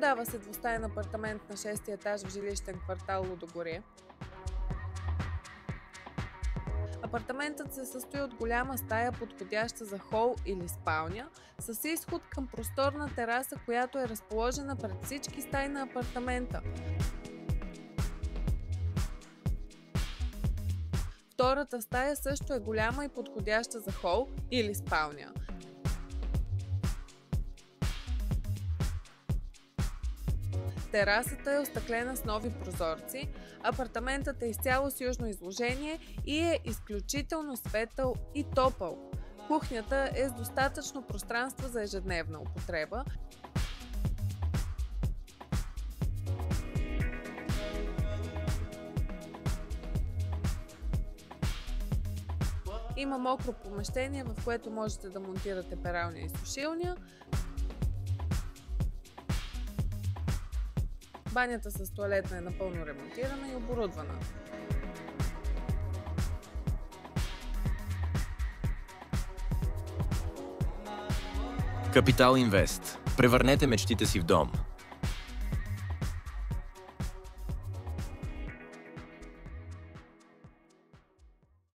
Продава се двустаен апартамент на 6-ти етаж в жилищен квартал Лудогорие. Апартаментът се състои от голяма стая, подходяща за хол или спалня, с изход към просторна тераса, която е разположена пред всички стаи на апартамента. Втората стая също е голяма и подходяща за хол или спалня. Терасата е остъклена с нови прозорци, апартаментът е изцяло с южно изложение и е изключително светъл и топъл. Кухнята е с достатъчно пространство за ежедневна употреба. Има мокро помещение, в което можете да монтирате пералня и сушилня. Банята с тоалетна е напълно ремонтирана и оборудвана. Капитал Инвест. Превърнете мечтите си в дом.